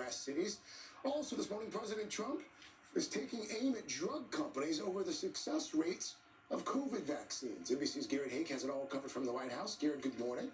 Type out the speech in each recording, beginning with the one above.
U.S. cities. Also this morning, President Trump is taking aim at drug companies over the success rates of COVID vaccines. NBC's Garrett Hake has it all covered from the White House. Garrett, good morning.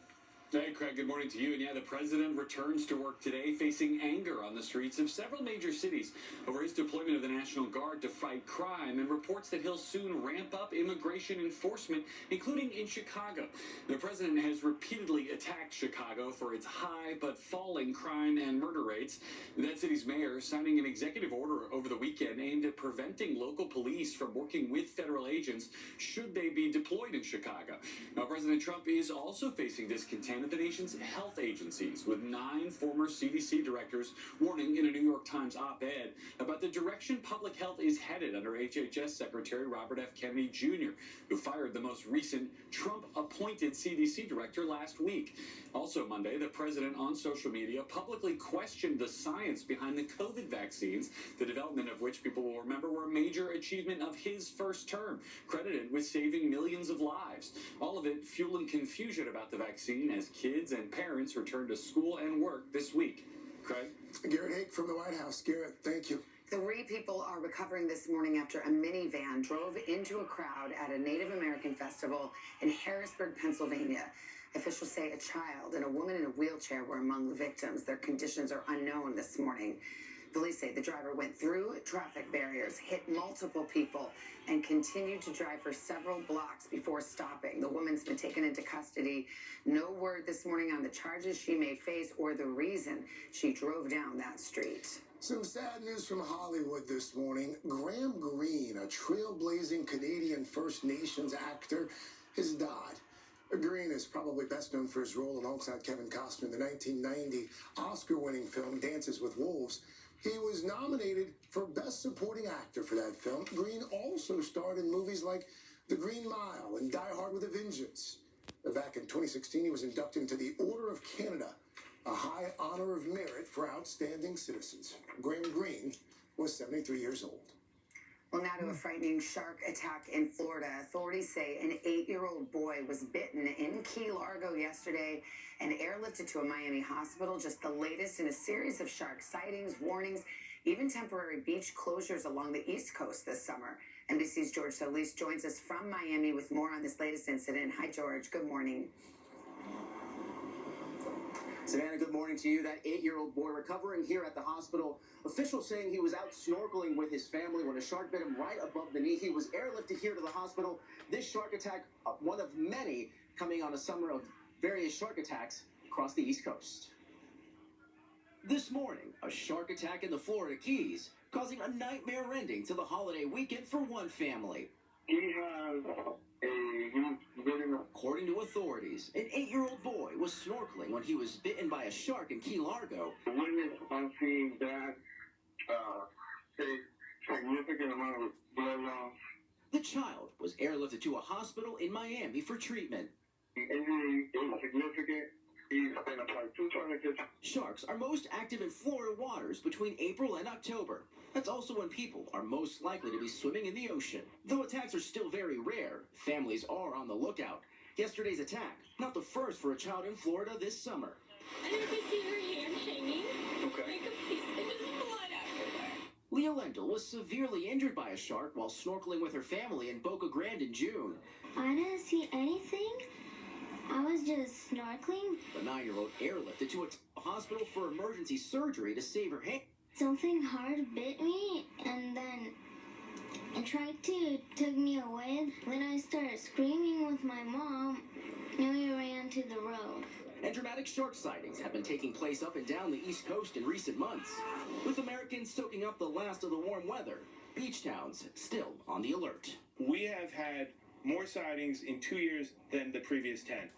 Hey, Craig, good morning to you. And yeah, the president returns to work today, facing anger on the streets of several major cities over his deployment of the National Guard to fight crime, and reports that he'll soon ramp up immigration enforcement, including in Chicago. The president has repeatedly attacked Chicago for its high but falling crime and murder rates. That city's mayor signing an executive order over the weekend aimed at preventing local police from working with federal agents should they be deployed in Chicago. Now, President Trump is also facing discontent at the nation's health agencies, with 9 former CDC directors warning in a New York Times op-ed about the direction public health is headed under HHS Secretary Robert F. Kennedy Jr., who fired the most recent Trump-appointed CDC director last week. Also Monday, the president on social media publicly questioned the science behind the COVID vaccines, the development of which people will remember were a major achievement of his first term, credited with saving millions of lives. All of it fueling confusion about the vaccine as kids and parents return to school and work this week. Craig? Garrett Hake from the White House. Garrett, thank you. 3 people are recovering this morning after a minivan drove into a crowd at a Native American festival in Harrisburg, Pennsylvania. Officials say a child and a woman in a wheelchair were among the victims. Their conditions are unknown this morning. Police say the driver went through traffic barriers, hit multiple people, and continued to drive for several blocks before stopping. The woman's been taken into custody. No word this morning on the charges she may face or the reason she drove down that street. Some sad news from Hollywood this morning. Graham Greene, a trailblazing Canadian First Nations actor, has died. Greene is probably best known for his role alongside Kevin Costner in the 1990 Oscar-winning film Dances with Wolves. He was nominated for Best Supporting Actor for that film. Greene also starred in movies like The Green Mile and Die Hard with a Vengeance. Back in 2016, he was inducted into the Order of Canada, a high honor of merit for outstanding citizens. Graham Greene was 73 years old. Well, now to a frightening shark attack in Florida. Authorities say an 8-year-old boy was bitten in Key Largo yesterday and airlifted to a Miami hospital. Just the latest in a series of shark sightings, warnings, even temporary beach closures along the East Coast this summer. NBC's George Solis joins us from Miami with more on this latest incident. Hi, George. Good morning. Savannah, good morning to you. That 8-year-old boy recovering here at the hospital. Officials saying he was out snorkeling with his family when a shark bit him right above the knee. He was airlifted here to the hospital. This shark attack, one of many coming on a summer of various shark attacks across the East Coast. This morning, a shark attack in the Florida Keys, causing a nightmare ending to the holiday weekend for one family. According to authorities, an 8-year-old boy was snorkeling when he was bitten by a shark in Key Largo. Witness on scene that significant amount of blood loss. The child was airlifted to a hospital in Miami for treatment. The injury is significant. He's been applied 2 tourniquets. Sharks are most active in Florida waters between April and October. That's also when people are most likely to be swimming in the ocean. Though attacks are still very rare, families are on the lookout. Yesterday's attack, not the first for a child in Florida this summer. I think I see her hand hanging. Okay. Like a piece of blood everywhere. Leah Lendl was severely injured by a shark while snorkeling with her family in Boca Grande in June. I didn't see anything. I was just snorkeling. The 9-year-old airlifted to a hospital for emergency surgery to save her hand. Something hard bit me, and then it tried to take me away. Then I started screaming with my mom, and we ran to the road. And dramatic shark sightings have been taking place up and down the East Coast in recent months. With Americans soaking up the last of the warm weather, beach towns still on the alert. We have had more sightings in 2 years than the previous 10.